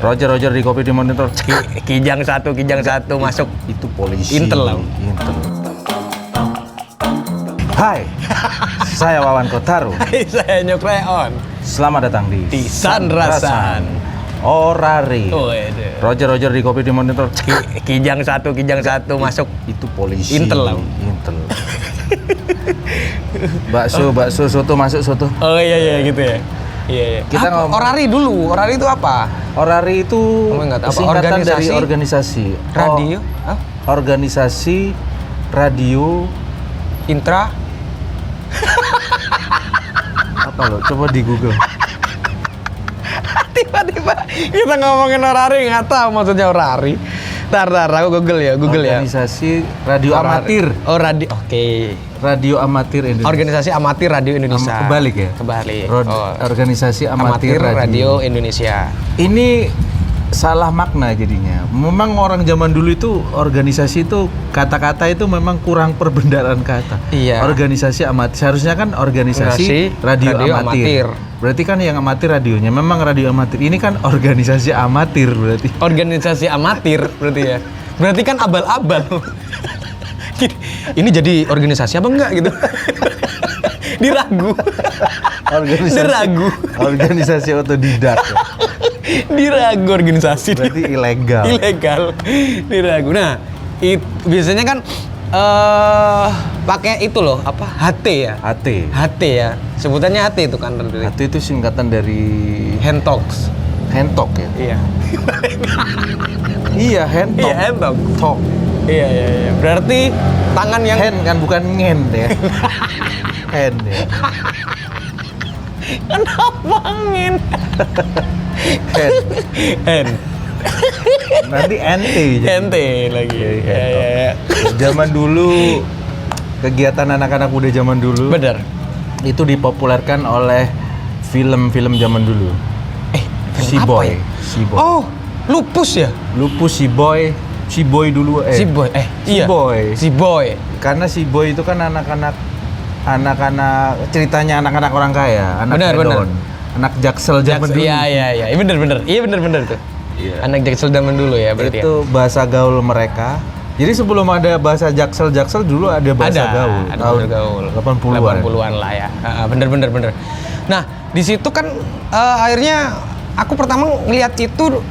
Roger di kopi di monitor. Kijang satu masuk. Itu polisi. Intel lah. Intel. Hai, saya Wawan Kotaru. Hai, saya Nyokreon. Selamat datang di Sandrasan. Orari. Oh, itu. Roger di kopi di monitor. Kijang satu masuk. Itu polisi. Intel lah. Intel. Bakso, soto masuk soto. Oh iya gitu ya. Iya. Kita ngomong Orari dulu. Orari itu apa? Orari itu singkatan dari organisasi. Radio? Oh, organisasi radio Intra? apa lo? Coba di Google. Tiba-tiba kita ngomongin Orari, nggak tahu maksudnya Orari. Tar, aku Google ya. Organisasi radio amatir. Oh, radio. Oke. Radio Amatir Indonesia. Organisasi Amatir Radio Indonesia. Kebalik ya? Kebalik. Organisasi Amatir Radio Indonesia. Ini salah makna jadinya. Memang orang zaman dulu itu organisasi itu kata-kata itu memang kurang perbendaharaan kata. Iya. Organisasi amatir seharusnya kan organisasi radio amatir. Berarti kan yang amatir radionya memang radio amatir. Ini kan organisasi amatir berarti. Organisasi amatir berarti ya. Berarti kan abal-abal. Ini jadi organisasi apa enggak gitu? Diragu. Organisasi otodidak. Ya. Diragu organisasi. Berarti ilegal. Diragu. Nah, biasanya kan pakai itu loh, apa? HT ya? HT ya. Sebutannya HT itu kan. HT itu singkatan dari Handtalks. Handtalk ya? Iya. Iya, handtalk. Iya, handtalk. Talk. Iya. Berarti tangan yang hand kan bukan ngen ya. Hand ya. Kenapa angin? Hand. Nanti ente lagi. Ya. Zaman dulu kegiatan anak-anak muda zaman dulu. Benar. Itu dipopulerkan oleh film-film zaman dulu. Si Boy. Oh, Lupus ya? Lupus Si Boy dulu. Si Boy. Karena Si Boy itu kan anak-anak ceritanya anak-anak orang kaya, benar. Anak Jaksel zaman dulu. Iya, benar. Iya benar tuh. Iya. Anak Jaksel zaman dulu ya berarti. Itu ya? Bahasa gaul mereka. Jadi sebelum ada bahasa Jaksel dulu ada bahasa gaul. Tahun 80-an lah ya. Bener. Nah, di situ kan akhirnya aku pertama ngeliat itu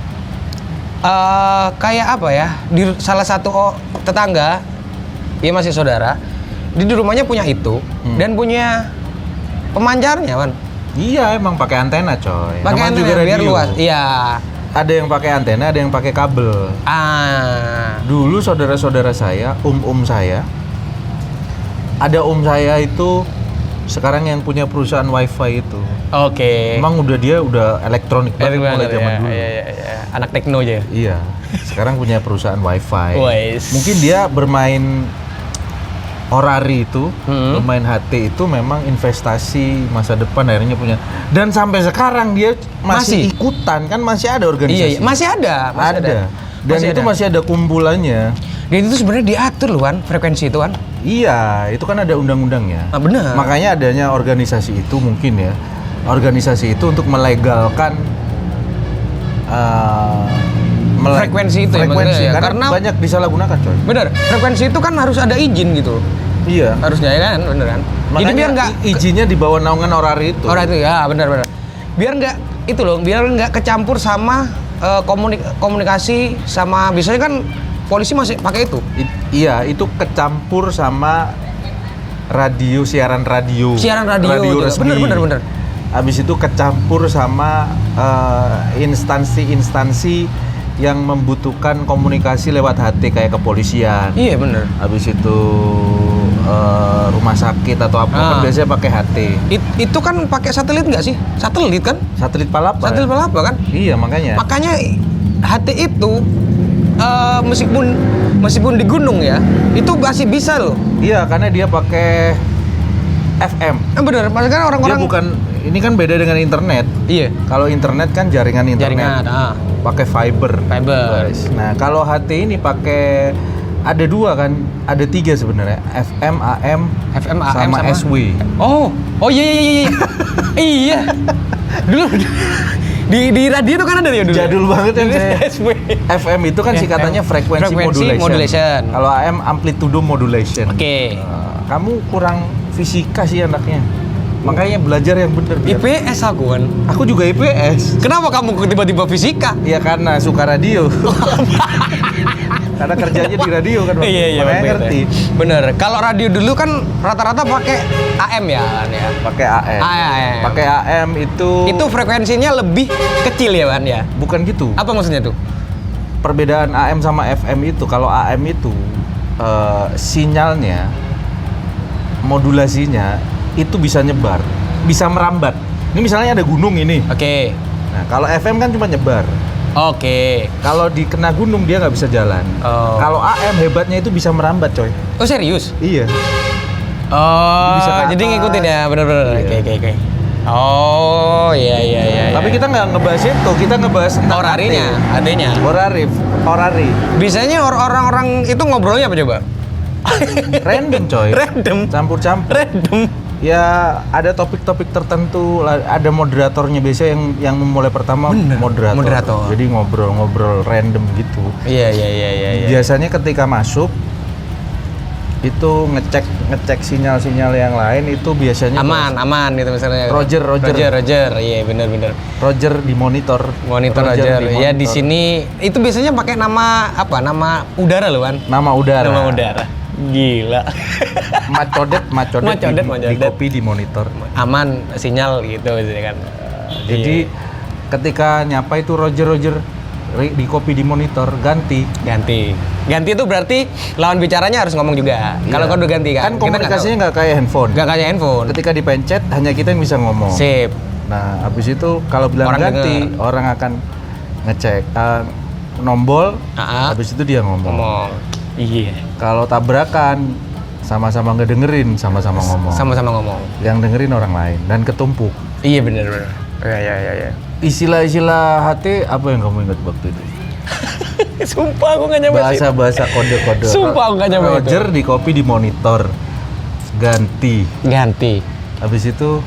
kayak apa ya? Di salah satu tetangga, dia masih saudara. Di rumahnya punya itu dan punya pemancarnya, kan? Iya, emang pakai antena, coy. Pakai antena juga biar luas. Iya. Ada yang pakai antena, ada yang pakai kabel. Dulu saudara-saudara saya, saya, ada saya itu sekarang yang punya perusahaan wifi itu. Oke. Emang dia udah elektronik banget mulai zaman dulu. Iya. Anak tekno aja. Iya. Sekarang punya perusahaan wifi. Wais. Mungkin dia bermain Orari itu, bermain HT itu memang investasi masa depan akhirnya punya. Dan sampai sekarang dia masih ikutan, kan masih ada organisasi. Iya. Masih ada. Dan itu masih ada kumpulannya. Dan itu sebenarnya diatur loh, kan, frekuensi itu, kan? Iya, itu kan ada undang-undangnya. Benar. Makanya adanya organisasi itu mungkin ya. Organisasi itu untuk melegalkan frekuensi itu ya, karena banyak disalahgunakan, coy. Bener, frekuensi itu kan harus ada izin gitu. Iya. Harusnya ya kan, bener kan? Makanya jadi biar nggak izinnya di bawah naungan Orari itu. Orari itu ya, benar. Biar nggak kecampur sama komunikasi sama, biasanya kan polisi masih pakai itu. Iya, itu kecampur sama siaran radio resmi. Bener. Habis itu kecampur sama instansi-instansi yang membutuhkan komunikasi lewat HT kayak kepolisian. Iya, bener. Habis itu rumah sakit atau apa kan biasanya pakai HT. Itu kan pakai satelit nggak sih? Satelit kan? Satelit Palapa. Satelit Palapa kan? Iya, makanya. Makanya HT itu meskipun di gunung ya, itu masih bisa loh. Iya, karena dia pakai FM. Bener, maksudnya kan orang-orang. Dia bukan, ini kan beda dengan internet. Iya. Kalau internet kan jaringan internet. Pakai fiber. Nah, kalau HT ini pakai ada 2 kan, ada 3 sebenarnya. FM, AM sama SW. Oh iya. Iya. Dulu Di radio tuh kan ada ya dulu. Jadul banget kan saya. SW. FM itu kan singkatannya frekuensi modulation. Kalau AM amplitude modulation. Oke. Kamu kurang fisika sih anaknya. Makanya belajar yang benar. IPS aku kan. Aku juga IPS. Kenapa kamu tiba-tiba fisika? Ya karena suka radio. Karena kerjanya di radio kan. Iya, makanya ngerti. Bener. Kalau radio dulu kan rata-rata pakai AM ya kan ya. Pakai AM. Pakai AM itu. Itu frekuensinya lebih kecil ya kan ya. Bukan gitu. Apa maksudnya tuh? Perbedaan AM sama FM itu, kalau AM itu sinyalnya, modulasinya itu bisa nyebar, bisa merambat. Ini misalnya ada gunung ini. Oke. Nah, kalau FM kan cuma nyebar. Oke. Kalau dikena gunung dia nggak bisa jalan. Oh. Kalau AM hebatnya itu bisa merambat, coy. Oh serius? Iya. Oh. Bisa ke Jadi atas. ngikutin ya, bener-bener. Iya. Oke. Oh, iya. Tapi kita nggak ngebahas itu, kita ngebahas tentang orarinya, adanya. Orari. Biasanya orang-orang itu ngobrolnya apa coba? Random, coy. Random. Campur-campur. Random. Ya ada topik-topik tertentu, ada moderatornya biasa yang memulai pertama. Bener, moderator. Jadi ngobrol random gitu. Iya. Biasanya ketika masuk itu ngecek sinyal-sinyal yang lain itu biasanya Aman gitu misalnya. Roger. Iya, benar. Roger di monitor. Roger. Ya di sini itu biasanya pakai nama apa? Nama udara loh kan? Nama udara. Gila. Macodet Macodet. di copy di monitor. Aman sinyal gitu biasanya kan. Jadi ketika nyapa itu Roger di copy di monitor ganti itu berarti lawan bicaranya harus ngomong juga. Kalau kau udah ganti kan. Kan komunikasinya nggak kayak handphone. Nggak kayak handphone. Ketika dipencet hanya kita yang bisa ngomong. Sip. Nah, habis itu kalau bilang Orang ganti, denger. orang akan ngecek nombol. Habis itu dia ngomong. Iya. Kalau tabrakan sama-sama ngedengerin, sama-sama ngomong. Sama-sama ngomong. Yang dengerin orang lain dan ketumpuk. Iya benar. Iya. Istilah-istilah HT apa yang kamu ingat waktu itu? Sumpah aku nggak nyampe. Bahasa kode-kode. Sumpah aku nggak nyampe. Roger di copy di monitor. Ganti. Habis itu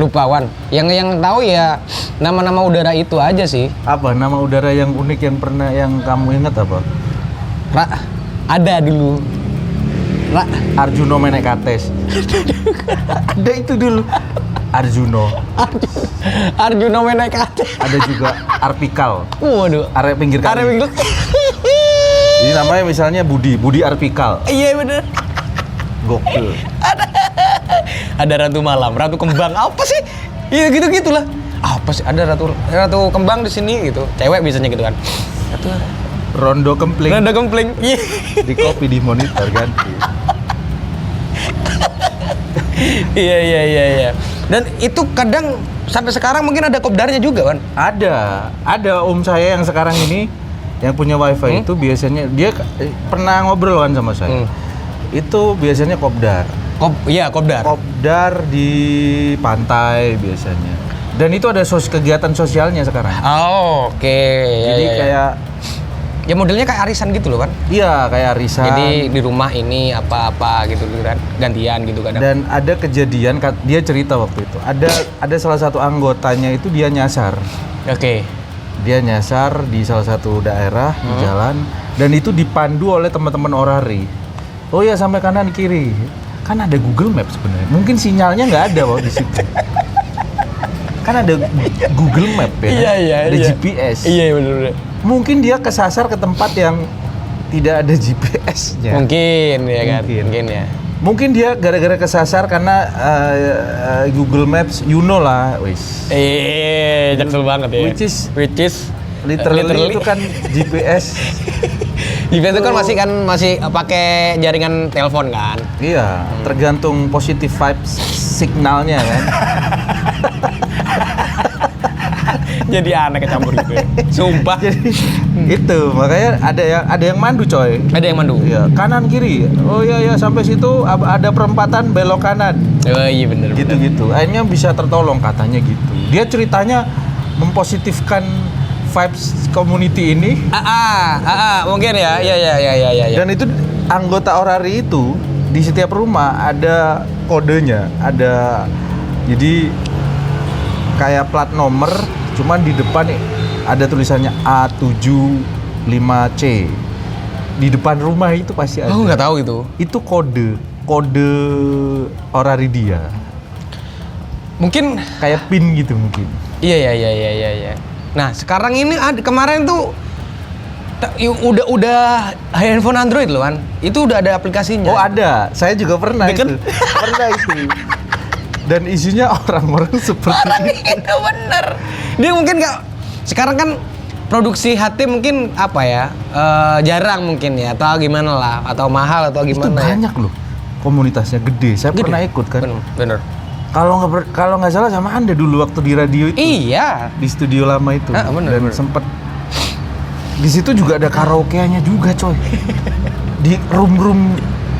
Lupa Wan. Yang tahu ya nama-nama udara itu aja sih. apa nama udara yang unik yang pernah yang kamu ingat apa? Ada dulu. Arjuno Menekates. Ada itu dulu. Arjuno Menekate. Ada juga Arpikal. Waduh. Area pinggir kali. Ini namanya misalnya Budi Arpikal. Iya bener. Gokil. Ada Ratu Malam, Ratu Kembang, apa sih? Iya gitu-gitulah. Apa sih? Ada Ratu Kembang di sini gitu. Cewek biasanya gitu kan. Rondo Kempling. Iya. Di copy di monitor ganti. Iya. Dan itu kadang sampai sekarang mungkin ada kopdarnya juga kan? Ada om saya yang sekarang ini yang punya wifi itu biasanya dia pernah ngobrol kan sama saya. Itu biasanya kopdar. Kopdar. Kopdar di pantai biasanya. Dan itu ada kegiatan sosialnya sekarang. Oh, oke. Jadi kayak ya modelnya kayak arisan gitu loh kan? iya kayak arisan. Jadi di rumah ini apa-apa gitu kan, gantian gitu kadang. Dan ada kejadian dia cerita waktu itu. Ada salah satu anggotanya itu dia nyasar. Oke. Dia nyasar di salah satu daerah di jalan dan itu dipandu oleh teman-teman orari. Oh ya sampai kanan kiri. Kan ada Google Maps sebenarnya. Mungkin sinyalnya nggak ada di situ. Kan ada Google Map ya. Iya. Ada GPS. Iya benar. Mungkin dia kesasar ke tempat yang tidak ada GPS-nya. Mungkin ya kan. Mungkin ya. Mungkin dia gara-gara kesasar karena Google Maps, lah, wis. Jaksel banget ya. Which is literally itu kan GPS. GPS itu kan masih pakai jaringan telepon kan. Iya, tergantung positive vibes signalnya kan. Jadi aneh kecampur gitu ya. Sumpah. Jadi itu makanya ada yang mandu coy. Ada yang mandu. Iya, kanan kiri. Oh iya sampai situ ada perempatan belok kanan. Oh iya bener. Gitu. Akhirnya bisa tertolong katanya gitu. Dia ceritanya mempositifkan vibes community ini. Mungkin ya. Iya. Dan itu anggota orari itu di setiap rumah ada kodenya, jadi kayak plat nomor, cuman di depan ada tulisannya A75C. Di depan rumah itu pasti ada. Aku nggak tahu itu. Itu kode Oraridia. Mungkin Kayak pin gitu mungkin. iya. Nah, sekarang ini kemarin tuh udah handphone Android loh, kan. Itu udah ada aplikasinya. Oh, ada. Saya juga pernah Ya kan? itu. Pernah itu. Dan isinya orang-orang seperti itu. Itu bener. Dia mungkin nggak. Sekarang kan produksi HT mungkin apa ya? Jarang mungkin ya, atau gimana lah, atau mahal atau Itu gimana. banyak loh. Komunitasnya gede. Saya Gede. pernah ikut kan. Bener. Kalau nggak salah sama Anda dulu waktu di radio itu. Iya. Di studio lama itu. Bener. Dan sempet di situ juga ada karaokeannya juga, coy. Di room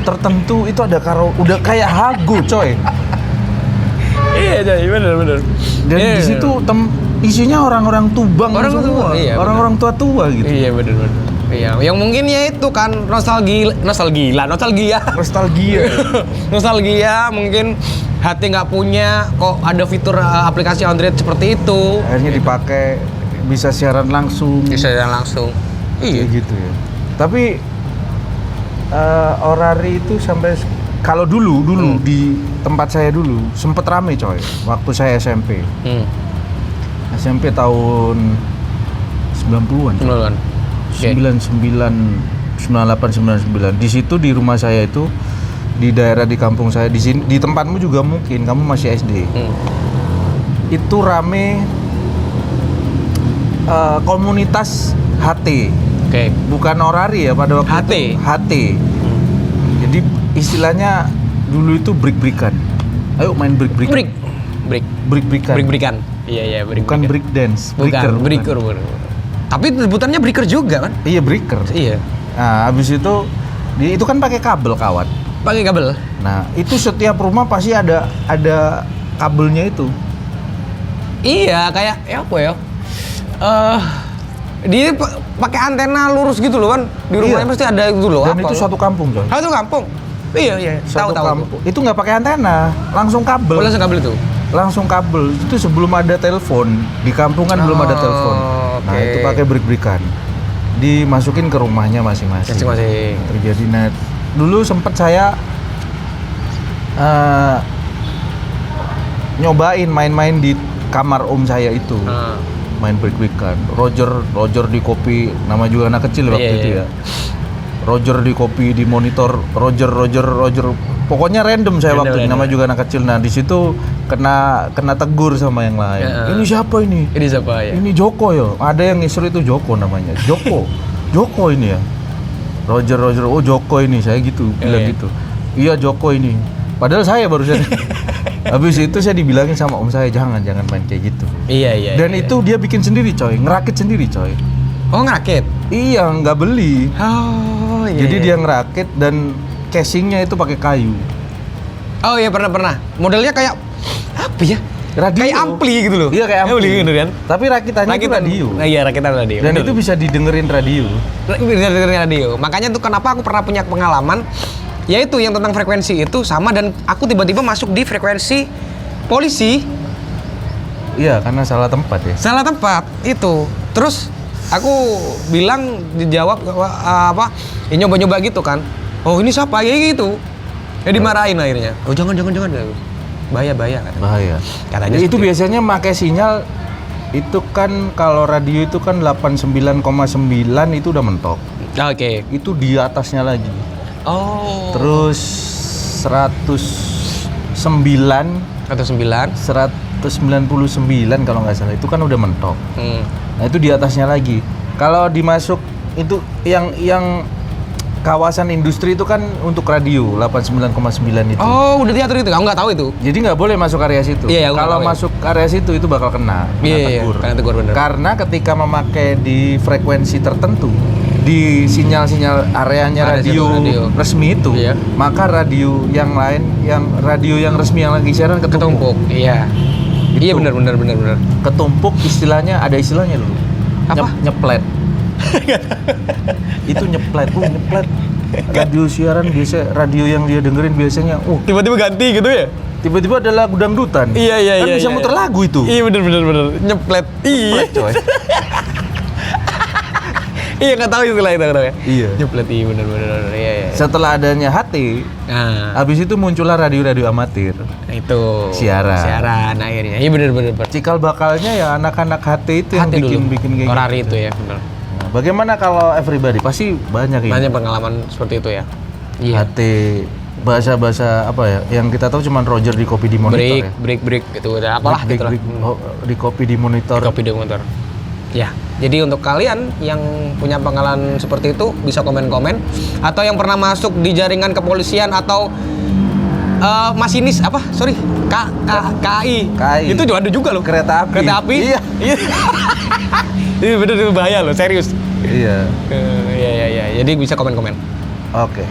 tertentu itu ada karaoke. Udah kayak Hago, coy. Iya, bener. Dan di situ isinya orang-orang Tubang Orang semua. tua, iya, orang-orang tua-tua gitu. Iya, bener. Iya, yang mungkin ya itu kan nostalgia. Nostalgia mungkin hati nggak punya kok ada fitur aplikasi Android seperti itu. Akhirnya dipakai bisa siaran langsung. Bisa langsung. Kayak gitu ya. Tapi Orari itu sampai kalau dulu di tempat saya dulu sempet rame, coy. Waktu saya SMP. SMP tahun 90-an. 90-an. Oke. 99 98 99. Di situ di rumah saya itu di daerah di kampung saya di sini di tempatmu juga mungkin kamu masih SD. Itu rame komunitas HT. Oke. Bukan Orari ya pada waktu HT. itu. HT. Jadi istilahnya dulu itu break-breakan. Ayo main break-breakan. Break-breakan. Break-breakan. Iya, Bukan break dance. Bukan, breaker. Tapi sebutannya breaker juga kan? Iya, breaker. Iya. Nah, habis itu itu kan pakai kabel, kawan. Pakai kabel. Nah, itu setiap rumah pasti ada kabelnya itu. Iya, kayak apa ya? Dia pakai antena lurus gitu loh kan. Di rumahnya Iya. pasti ada gitu loh. Dan apa itu loh? satu kampung, coy. Satu kampung. Iya. Tahu. Kampung. Itu nggak pakai antena, langsung kabel. Langsung kabel itu. Langsung kabel. Itu sebelum ada telepon. Di kampung kan belum ada telepon. Nah, oke. itu pakai break-breakan. Dimasukin ke rumahnya masing-masing. Masing-masing. Terjadi net. Dulu sempet saya nyobain main-main di kamar om saya itu. Main break-breakan. Roger di kopi, nama juga anak kecil waktu itu ya. Roger di kopi, di monitor, Roger. Pokoknya random saya waktu itu, nama juga anak kecil. Nah, di situ kena tegur sama yang lain. Ini siapa ini? Ini siapa ya? Ini Joko ya. Ada yang ngisru itu Joko namanya. Joko ini ya. Roger. Oh, Joko ini. Saya gitu bilang gitu. Iya, Joko ini. Padahal saya barusan. Habis itu saya dibilangin sama om saya jangan main kayak gitu. Iya. Dan itu dia bikin sendiri, coy. Ngerakit sendiri, coy. Oh, ngerakit. Iya, nggak beli. Oh, iya. Jadi dia ngerakit dan casingnya itu pakai kayu. Oh iya, pernah. Modelnya kayak apa ya? Radio. Kayak ampli gitu loh. Iya, kayak ampli. Gitu kan? Tapi rakitannya itu radio. Iya, rakitan radio. Dan Betul. itu bisa didengerin radio. Bisa dengerin radio. Makanya tuh kenapa aku pernah punya pengalaman yaitu yang tentang frekuensi itu sama dan aku tiba-tiba masuk di frekuensi polisi. Iya, karena salah tempat ya. Salah tempat itu. Terus aku bilang dijawab ya nyoba-nyoba gitu kan. Oh, ini siapa ya gitu. Ya dimarahin akhirnya. Oh, jangan. Bahaya katanya. Bahaya. Katanya Itu seperti biasanya pakai sinyal itu kan kalau radio itu kan 89,9 itu udah mentok. Oke. Itu di atasnya lagi. Oh. Terus 109 Atau 9. 199 kalau nggak salah itu kan udah mentok. Nah, itu di atasnya lagi. Kalau dimasuk itu yang kawasan industri itu kan untuk radio 89,9 itu. Oh, udah diatur itu. Aku nggak tahu itu. Jadi nggak boleh masuk area situ. Iya, aku Kalau nggak tahu masuk area situ itu bakal kena tegur. Kena tegur bener. Karena ketika memakai di frekuensi tertentu di sinyal-sinyal areanya Area situ, radio radio. resmi itu, Iya. maka radio yang lain, yang radio yang resmi yang lagi siaran ketumpuk. Iya. Gitu. Iya benar. Ketumpuk istilahnya ada istilahnya dulu. Apa? Nyeplet. Itu nyeplet. Radio siaran biasa radio yang dia dengerin biasanya. Tiba-tiba ganti gitu ya? tiba-tiba ada lagu dangdutan. Iya. Kan bisa muter lagu itu. Iya bener. Nyeplet. Iya. Plek, coy. Iya nggak tahu istilah itu ya. Iya. Nyeplet iya bener. Iya. Setelah adanya HT, Nah, habis itu muncullah radio-radio amatir. itu. Siaran. akhirnya. Iya bener. Cikal bakalnya ya anak-anak HT itu yang Hati dulu. bikin kayak Orari gitu. itu ya bener. Nah, bagaimana kalau everybody? Pasti banyak ini. Banyak pengalaman seperti itu ya. Iya. HT bahasa-bahasa apa ya? Yang kita tahu cuma Roger di copy di monitor ya. break gitu udah apalah Break, gitu lah. break, di copy di monitor. Di kopi di motor. Ya, jadi untuk kalian yang punya pengalaman seperti itu bisa komen-komen atau yang pernah masuk di jaringan kepolisian atau masinis apa? Sorry, KAI. Itu juga ada juga loh. Kereta api. Iya. Ini bener itu bahaya loh, serius. Iya. Iya. Jadi bisa komen-komen. Oke.